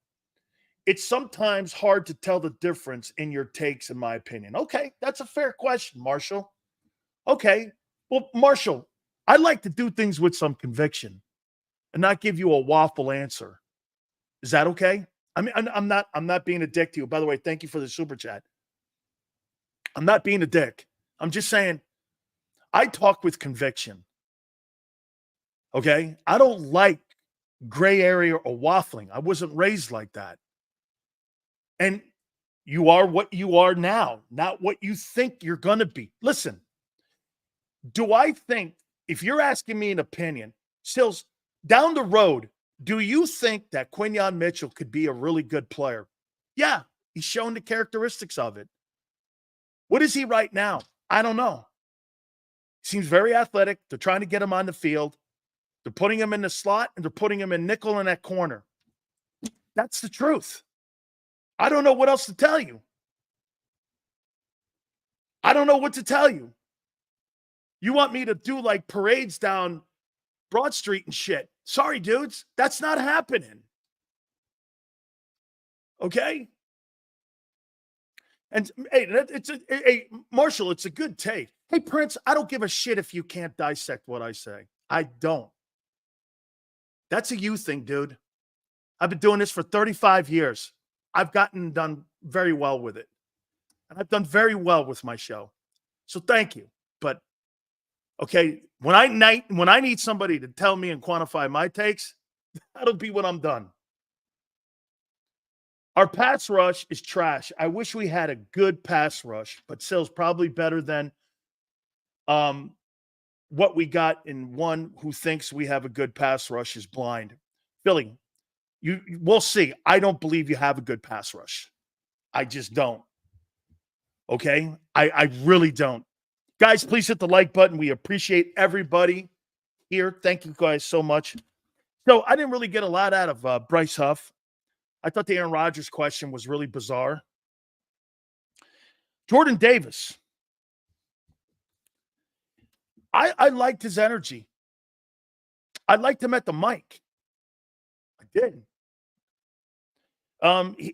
It's sometimes hard to tell the difference in your takes, in my opinion. Okay, that's a fair question, Marshall. Okay, well, Marshall, I like to do things with some conviction and not give you a waffle answer. Is that okay? I mean, I'm not being a dick to you. By the way, thank you for the super chat. I'm not being a dick. I'm just saying I talk with conviction. Okay? I don't like gray area or waffling. I wasn't raised like that. And you are what you are now, not what you think you're going to be. Listen, do I think, if you're asking me an opinion, Sills, down the road, do you think that Quinyon Mitchell could be a really good player? Yeah, he's shown the characteristics of it. What is he right now? I don't know. Seems very athletic. They're trying to get him on the field. They're putting him in the slot, and they're putting him in nickel in that corner. That's the truth. I don't know what else to tell you. I don't know what to tell you. You want me to do like parades down Broad Street and shit? Sorry, dudes. That's not happening. Okay? And hey, Marshall, it's a good take. Hey, Prince, I don't give a shit if you can't dissect what I say. I don't. That's a you thing, dude. I've been doing this for 35 years. I've done very well with it. And I've done very well with my show. So thank you. But okay, when I need somebody to tell me and quantify my takes, that'll be when I'm done. Our pass rush is trash. I wish we had a good pass rush, but Sill's probably better than what we got, in one who thinks we have a good pass rush is blind. Billy, we'll see. I don't believe you have a good pass rush. I just don't. Okay? I really don't. Guys, please hit the like button. We appreciate everybody here. Thank you guys so much. So I didn't really get a lot out of Bryce Huff. I thought the Aaron Rodgers question was really bizarre. Jordan Davis. I liked his energy. I liked him at the mic. I did.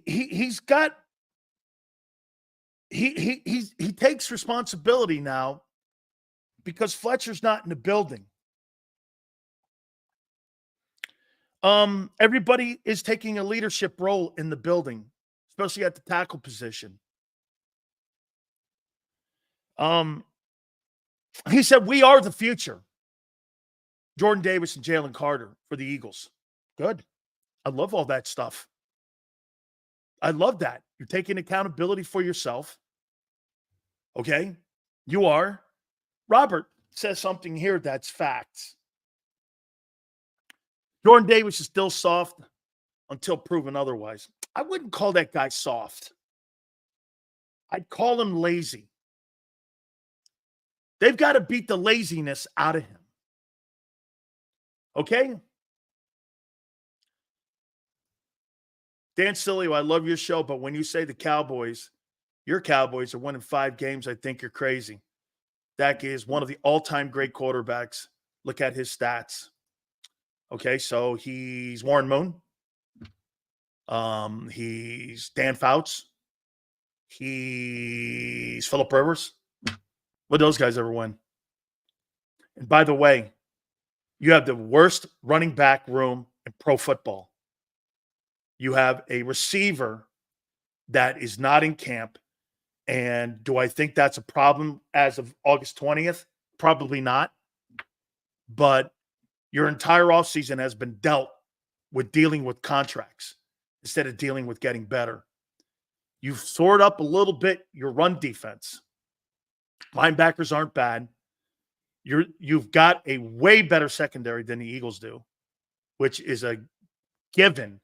He's got he takes responsibility now because Fletcher's not in the building. Everybody is taking a leadership role in the building, especially at the tackle position. He said, "We are the future." Jordan Davis and Jalen Carter for the Eagles. Good. I love all that stuff. I love that. You're taking accountability for yourself. Okay? You are. Robert says something here that's facts. Jordan Davis is still soft until proven otherwise. I wouldn't call that guy soft. I'd call him lazy. They've got to beat the laziness out of him. Okay? Dan Sileo, I love your show, but when you say the Cowboys, your Cowboys are winning 5 games, I think you're crazy. Dak is one of the all-time great quarterbacks. Look at his stats. Okay, so he's Warren Moon. He's Dan Fouts. He's Phillip Rivers. What those guys ever win? And by the way, you have the worst running back room in pro football. You have a receiver that is not in camp. And do I think that's a problem as of August 20th? Probably not. But your entire offseason has been dealt with dealing with contracts instead of dealing with getting better. You've soared up a little bit your run defense. Linebackers aren't bad. You've got a way better secondary than the Eagles do, which is a given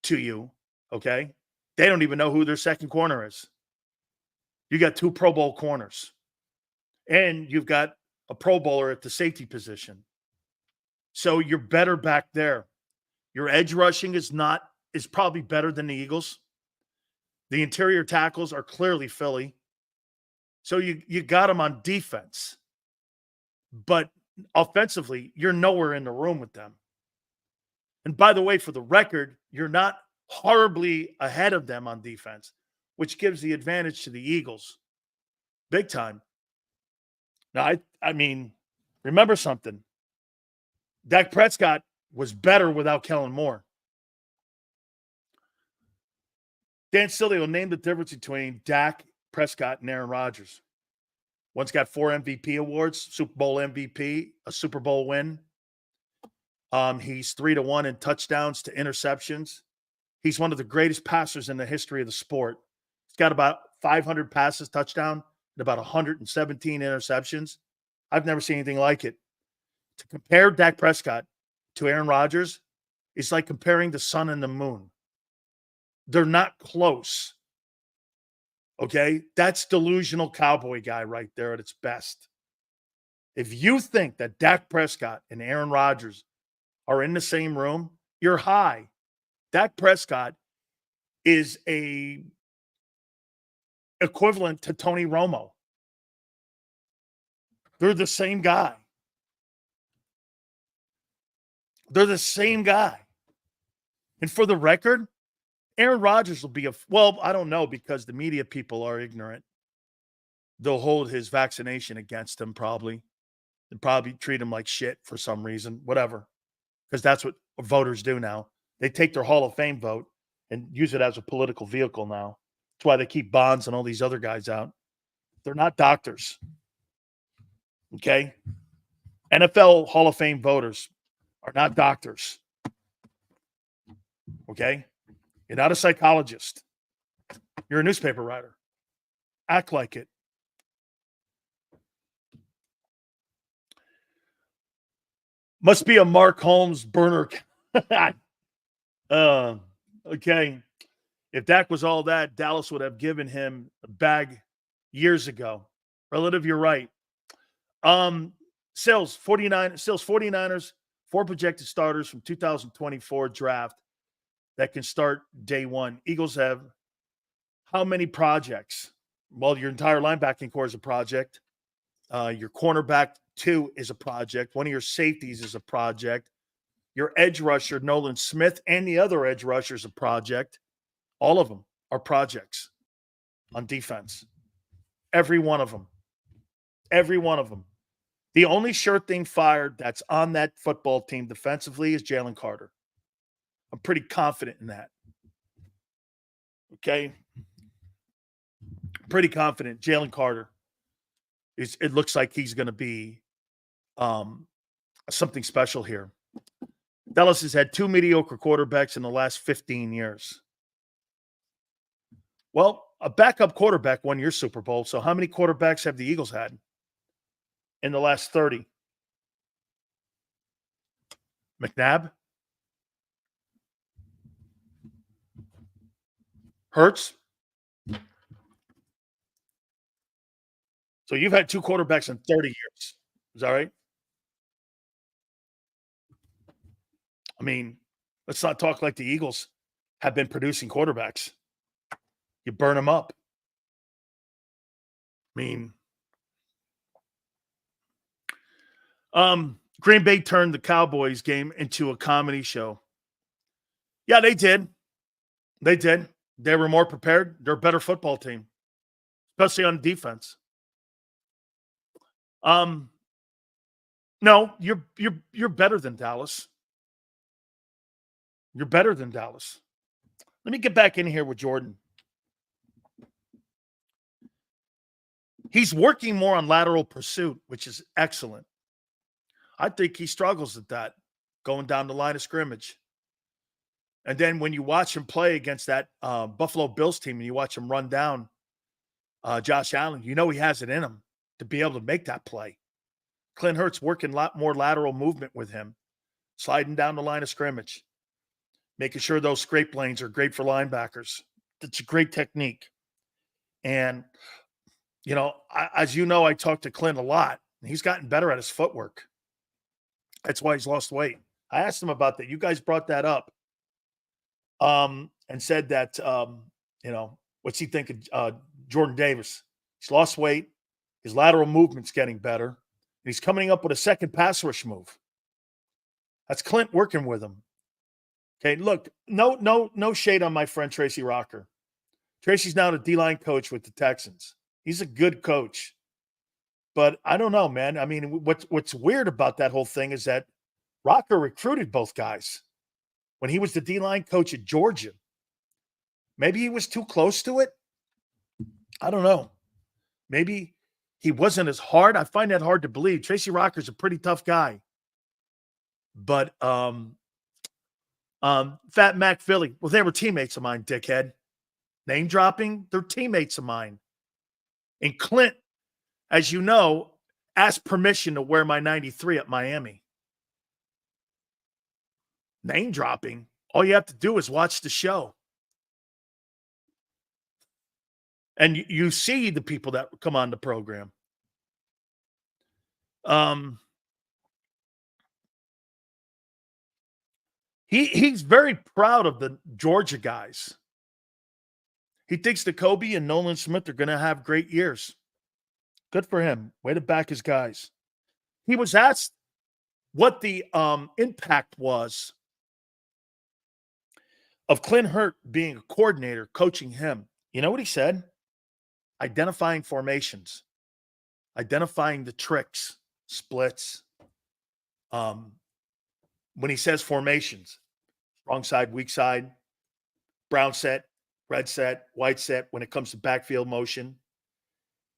to you, okay? They don't even know who their second corner is. You got 2 Pro Bowl corners. And you've got a Pro Bowler at the safety position. So you're better back there. Your edge rushing is probably better than the Eagles. The interior tackles are clearly Philly. So you got them on defense. But offensively, you're nowhere in the room with them. And by the way, for the record, you're not horribly ahead of them on defense, which gives the advantage to the Eagles. Big time. Now, I mean, remember something. Dak Prescott was better without Kellen Moore. Dan Sileo named the difference between Dak Prescott and Aaron Rodgers. One's got 4 MVP awards, Super Bowl MVP, a Super Bowl win. He's 3-1 in touchdowns to interceptions. He's one of the greatest passers in the history of the sport. He's got about 500 passes, touchdown, and about 117 interceptions. I've never seen anything like it. To compare Dak Prescott to Aaron Rodgers is like comparing the sun and the moon. They're not close. Okay? That's delusional cowboy guy right there at its best. If you think that Dak Prescott and Aaron Rodgers are in the same room, you're high. Dak Prescott is a equivalent to Tony Romo. They're the same guy. They're the same guy. And for the record, Aaron Rodgers will be I don't know, because the media people are ignorant. They'll hold his vaccination against him probably. And probably treat him like shit for some reason, whatever. Because that's what voters do now. They take their Hall of Fame vote and use it as a political vehicle now. That's why they keep Bonds and all these other guys out. They're not doctors. Okay? NFL Hall of Fame voters are not doctors. Okay? You're not a psychologist. You're a newspaper writer. Act like it. Must be a Mark Holmes burner. Okay. If Dak was all that, Dallas would have given him a bag years ago. Relative, you're right. Sales 49ers, 4 projected starters from 2024 draft that can start day 1. Eagles have how many projects? Well, your entire linebacking core is a project. Your cornerback 2 is a project. One of your safeties is a project. Your edge rusher, Nolan Smith, and the other edge rusher is a project. All of them are projects on defense. Every one of them. Every one of them. The only sure thing fired that's on that football team defensively is Jalen Carter. I'm pretty confident in that. Okay? Pretty confident. Jalen Carter. It looks like he's going to be something special here. Dallas has had 2 mediocre quarterbacks in the last 15 years. Well, a backup quarterback won your Super Bowl. So how many quarterbacks have the Eagles had in the last 30? McNabb? Hurts? So you've had 2 quarterbacks in 30 years. Is that right? I mean, let's not talk like the Eagles have been producing quarterbacks. You burn them up. I mean, Green Bay turned the Cowboys game into a comedy show. Yeah, they did. They did. They were more prepared. They're a better football team, especially on defense. No, you're better than Dallas. You're better than Dallas. Let me get back in here with Jordan. He's working more on lateral pursuit, which is excellent. I think he struggles at that, going down the line of scrimmage. And then when you watch him play against that Buffalo Bills team and you watch him run down Josh Allen, you know he has it in him to be able to make that play. Clint Hurts working a lot more lateral movement with him, sliding down the line of scrimmage, making sure those scrape lanes are great for linebackers. It's a great technique. And, you know, as you know, I talk to Clint a lot. And he's gotten better at his footwork. That's why he's lost weight. I asked him about that. You guys brought that up and said that, you know, what's he think of Jordan Davis? He's lost weight. His lateral movement's getting better. And he's coming up with a second pass rush move. That's Clint working with him. Okay, look, no shade on my friend Tracy Rocker. Tracy's now the D-line coach with the Texans. He's a good coach. But I don't know, man. I mean, what's weird about that whole thing is that Rocker recruited both guys when he was the D-line coach at Georgia. Maybe he was too close to it. I don't know. Maybe he wasn't as hard. I find that hard to believe. Tracy Rocker's a pretty tough guy. But Fat Mac Philly, well, they were teammates of mine, dickhead. Name dropping, they're teammates of mine. And Clint, as you know, asked permission to wear my 93 at Miami. Name dropping. All you have to do is watch the show. And you see the people that come on the program. He's very proud of the Georgia guys. He thinks that Kobe and Nolan Smith are going to have great years. Good for him. Way to back his guys. He was asked what the impact was of Clint Hurt being a coordinator, coaching him. You know what he said? Identifying formations, identifying the tricks, splits. When he says formations, wrong side, weak side, brown set, red set, white set, when it comes to backfield motion.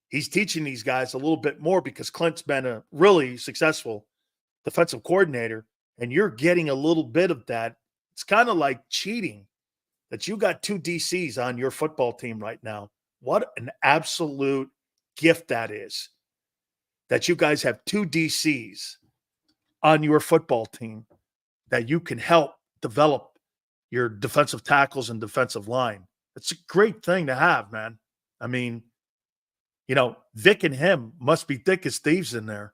He's teaching these guys a little bit more because Clint's been a really successful defensive coordinator, and you're getting a little bit of that. It's kind of like cheating that you got 2 DCs on your football team right now. What an absolute gift that is, that you guys have 2 DCs on your football team that you can help develop your defensive tackles and defensive line. It's a great thing to have, man. I mean, you know, Vic and him must be thick as thieves in there,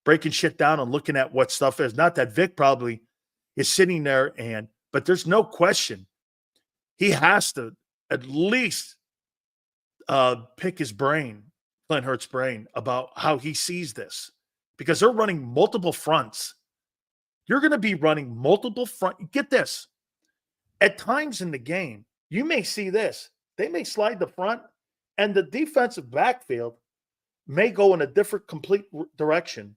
breaking shit down and looking at what stuff is. Not that Vic probably is sitting there but there's no question. He has to at least pick his brain, Clint Hurt's brain, about how he sees this. because they're running multiple fronts. You're going to be running multiple front. Get this. At times in the game, you may see this. They may slide the front, and the defensive backfield may go in a different complete direction,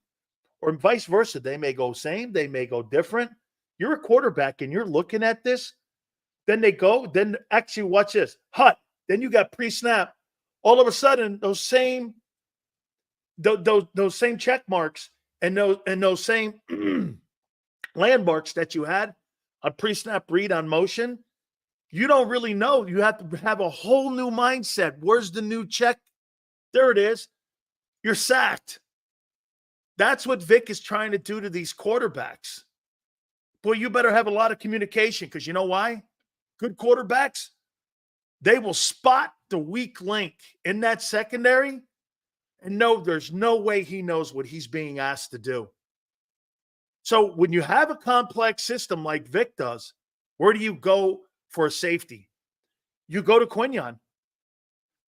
or vice versa. They may go same. They may go different. You're a quarterback, and you're looking at this. Then they go. Then actually, watch this. Hut. Then you got pre-snap. All of a sudden, those same check marks and those same landmarks that you had on pre-snap read on motion, you don't really know. You have to have a whole new mindset. Where's the new check? There it is. You're sacked. That's what Vic is trying to do to these quarterbacks. Boy, you better have a lot of communication, because you know why? Good quarterbacks, they will spot the weak link in that secondary and know there's no way he knows what he's being asked to do. So when you have a complex system like Vic does, where do you go for a safety? You go to Quinion.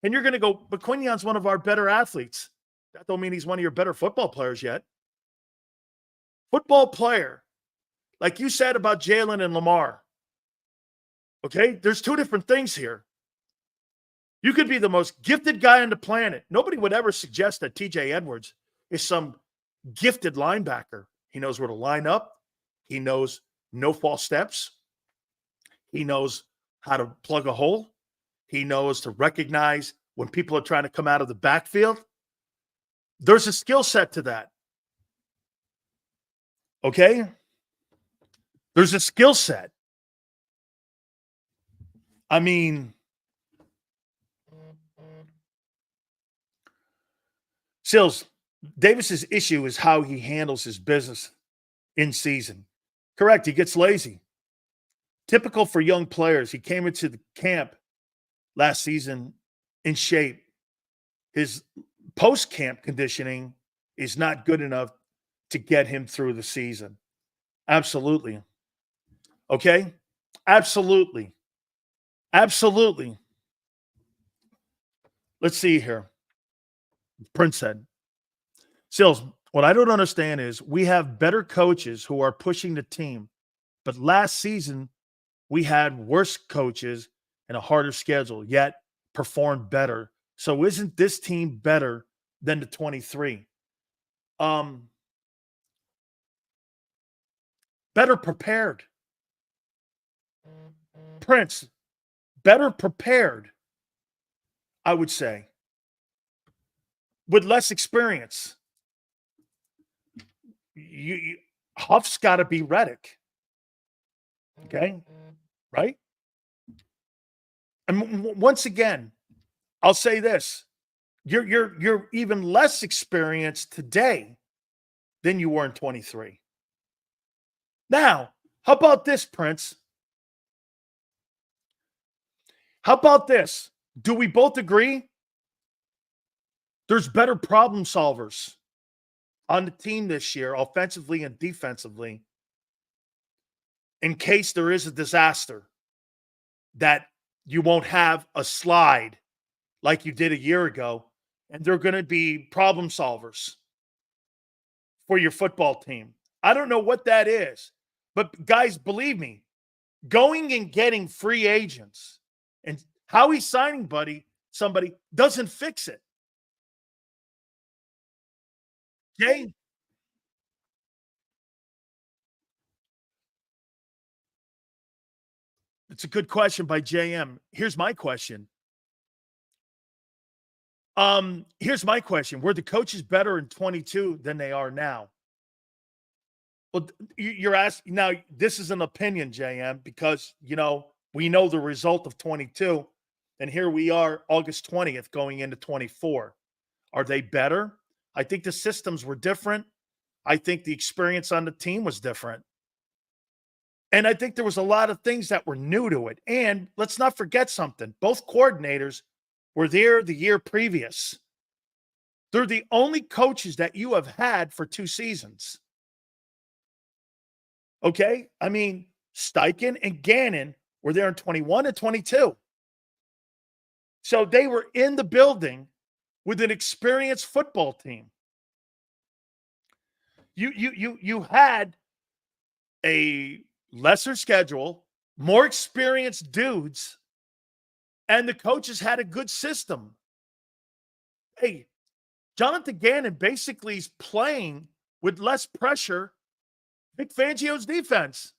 And you're going to go, but Quinion's one of our better athletes. That don't mean he's one of your better football players yet. Football player, like you said about Jalen and Lamar. Okay, there's two different things here. You could be the most gifted guy on the planet. Nobody would ever suggest that TJ Edwards is some gifted linebacker. He knows where to line up. He knows no false steps. He knows how to plug a hole. He knows to recognize when people are trying to come out of the backfield. There's a skill set to that. Okay? There's a skill set. I mean, Sills, Davis's issue is how he handles his business in season. Correct. He gets lazy. Typical for young players. He came into the camp last season in shape. His post-camp conditioning is not good enough to get him through the season. Absolutely. Okay? Absolutely. Absolutely. Let's see here. Prince said, Sills, what I don't understand is we have better coaches who are pushing the team, but last season we had worse coaches and a harder schedule, yet performed better. So isn't this team better than the 23? Better prepared. Prince, better prepared, I would say, with less experience. Huff's got to be Reddick. Okay? Right? And once again, I'll say this. You're even less experienced today than you were in 23. Now, how about this, Prince? How about this? Do we both agree there's better problem solvers on the team this year, offensively and defensively, in case there is a disaster, that you won't have a slide like you did a year ago, and they're going to be problem solvers for your football team? I don't know what that is, but guys, believe me, going and getting free agents and how he's signing somebody doesn't fix it. Okay? It's a good question by JM. Here's my question. Were the coaches better in 22 than they are now? Well, you're asking now. This is an opinion, JM, because we know the result of 22, and here we are, August 20th, going into 24. Are they better? I think the systems were different. I think the experience on the team was different. And I think there was a lot of things that were new to it. And let's not forget something. Both coordinators were there the year previous. They're the only coaches that you have had for 2 seasons. Okay? I mean, Steichen and Gannon were there in 21 and 22. So they were in the building with an experienced football team. You had a lesser schedule, more experienced dudes, and the coaches had a good system. Hey, Jonathan Gannon basically is playing with less pressure. Vic Fangio's defense.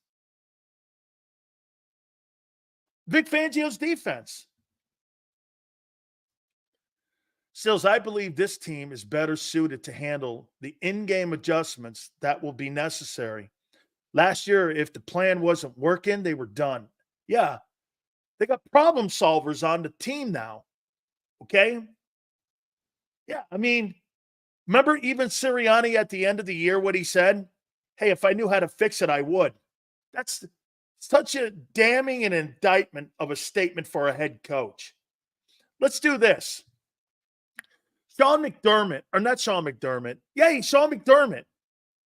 Vic Fangio's defense. Stills, I believe this team is better suited to handle the in-game adjustments that will be necessary. Last year, if the plan wasn't working, they were done. Yeah, they got problem solvers on the team now. Okay? Yeah, I mean, remember even Sirianni at the end of the year, what he said? Hey, if I knew how to fix it, I would. That's such a damning and indictment of a statement for a head coach. Let's do this. Sean McDermott, or not Sean McDermott. Yeah, Sean McDermott.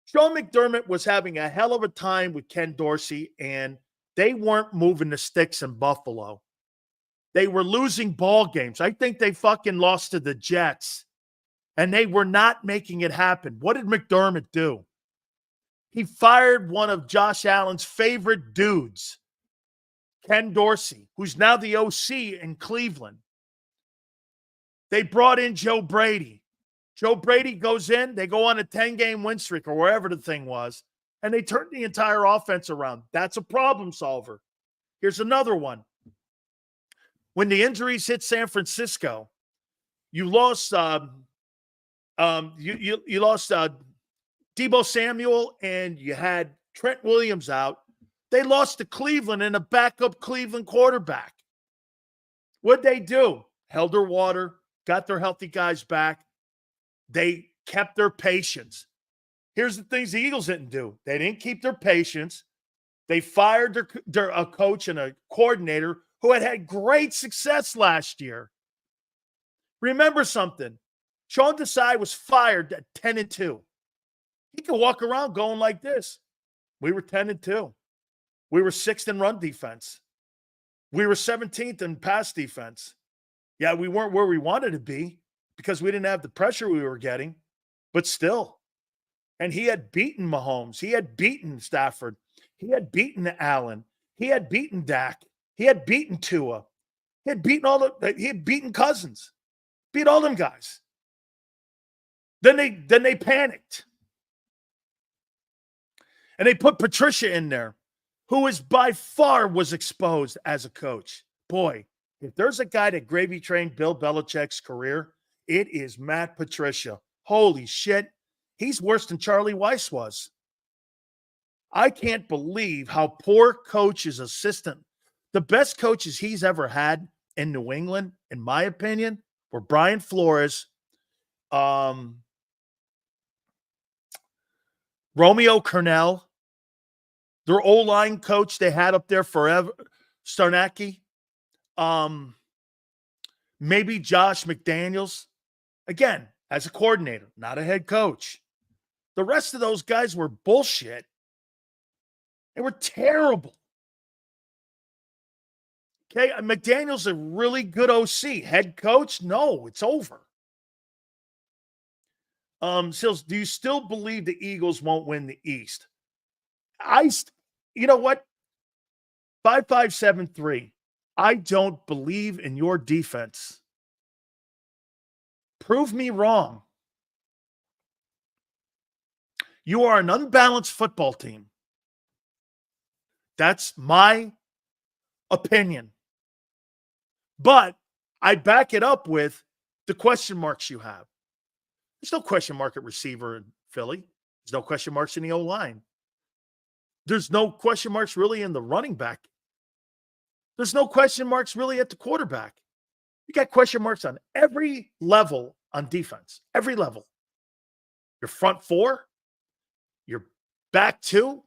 Sean McDermott was having a hell of a time with Ken Dorsey, and they weren't moving the sticks in Buffalo. They were losing ball games. I think they fucking lost to the Jets, and they were not making it happen. What did McDermott do? He fired one of Josh Allen's favorite dudes, Ken Dorsey, who's now the OC in Cleveland. They brought in Joe Brady. Joe Brady goes in, they go on a 10-game win streak or wherever the thing was, and they turn the entire offense around. That's a problem solver. Here's another one. When the injuries hit San Francisco, you lost you lost Deebo Samuel, and you had Trent Williams out. They lost to Cleveland and a backup Cleveland quarterback. What'd they do? Held their water, got their healthy guys back. They kept their patience. Here's the things the Eagles didn't do. They didn't keep their patience. They fired a coach and a coordinator who had great success last year. Remember something. Sean Desai was fired at 10-2. He could walk around going like this. We were 10-2. We were 6th in run defense. We were 17th in pass defense. Yeah, we weren't where we wanted to be because we didn't have the pressure we were getting, but still. And he had beaten Mahomes. He had beaten Stafford. He had beaten Allen. He had beaten Dak. He had beaten Tua. He had beaten Cousins. Beat all them guys. Then they panicked. And they put Patricia in there, who is by far was exposed as a coach. Boy, if there's a guy that gravy trained Bill Belichick's career, it is Matt Patricia. Holy shit. He's worse than Charlie Weiss was. I can't believe how poor coach his assistant. The best coaches he's ever had in New England, in my opinion, were Brian Flores, Romeo Cornell, their O-line coach they had up there forever, Starnacki, maybe Josh McDaniels. Again, as a coordinator, not a head coach. The rest of those guys were bullshit. They were terrible. Okay, McDaniel's a really good OC. Head coach? No, it's over. Sills, do you still believe the Eagles won't win the East? You know what? 5573. I don't believe in your defense. Prove me wrong. You are an unbalanced football team. That's my opinion. But I back it up with the question marks you have. There's no question mark at receiver in Philly. There's no question marks in the O-line. There's no question marks really in the running back. There's no question marks really at the quarterback. You got question marks on every level on defense. Every level. Your front four, your back two,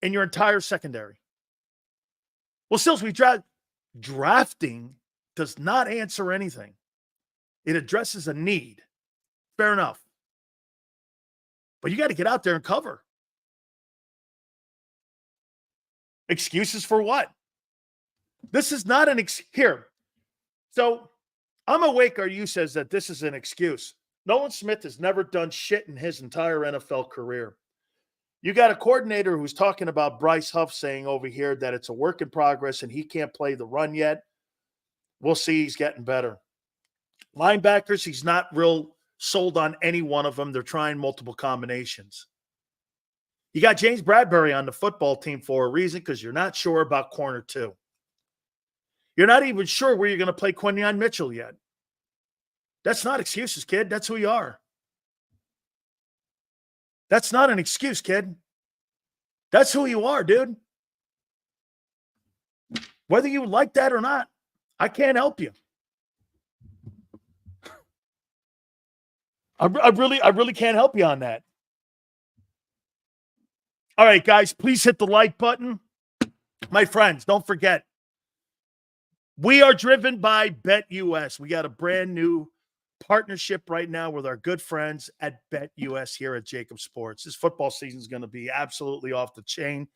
and your entire secondary. Well, Sills, drafting does not answer anything. It addresses a need. Fair enough. But you got to get out there and cover. Excuses for what? This is not an here. So I'm awake. Or you says that this is an excuse. Nolan Smith has never done shit in his entire NFL career. You got a coordinator who's talking about Bryce Huff saying over here that it's a work in progress and he can't play the run yet. We'll see. He's getting better. Linebackers, he's not real sold on any one of them. They're trying multiple combinations. You got James Bradbury on the football team for a reason because you're not sure about corner 2. You're not even sure where you're going to play Quinyon Mitchell yet. That's not excuses, kid. That's who you are. That's not an excuse, kid. That's who you are, dude. Whether you like that or not, I can't help you. I really can't help you on that. All right, guys, please hit the like button. My friends, don't forget, we are driven by BetUS. We got a brand new partnership right now with our good friends at BetUS here at JAKIB Sports. This football season is going to be absolutely off the chain,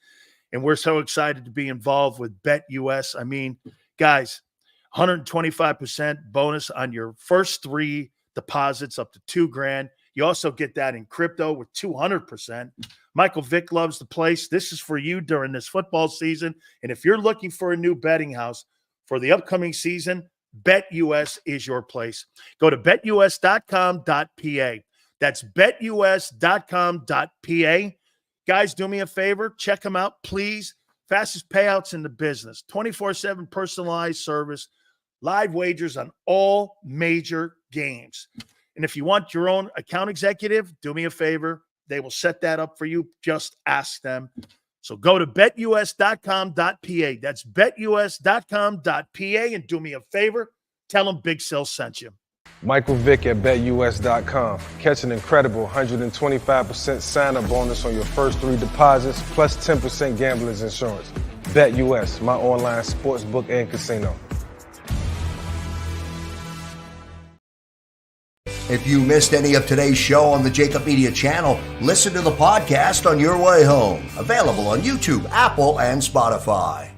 and we're so excited to be involved with BetUS. I mean, guys, 125% bonus on your first 3 deposits up to $2,000. You also get that in crypto with 200%. Michael Vick loves the place. This is for you during this football season. And if you're looking for a new betting house for the upcoming season, BetUS is your place. Go to betus.com.pa. That's betus.com.pa. Guys, do me a favor. Check them out, please. Fastest payouts in the business. 24/7 personalized service. Live wagers on all major games. And if you want your own account executive, do me a favor. They will set that up for you. Just ask them. So go to betus.com.pa. That's betus.com.pa. And do me a favor. Tell them Big Sil sent you. Michael Vick at betus.com. Catch an incredible 125% sign-up bonus on your first 3 deposits, plus 10% gambler's insurance. BetUS, my online sports book and casino. If you missed any of today's show on the JAKIB Media channel, listen to the podcast on your way home. Available on YouTube, Apple, and Spotify.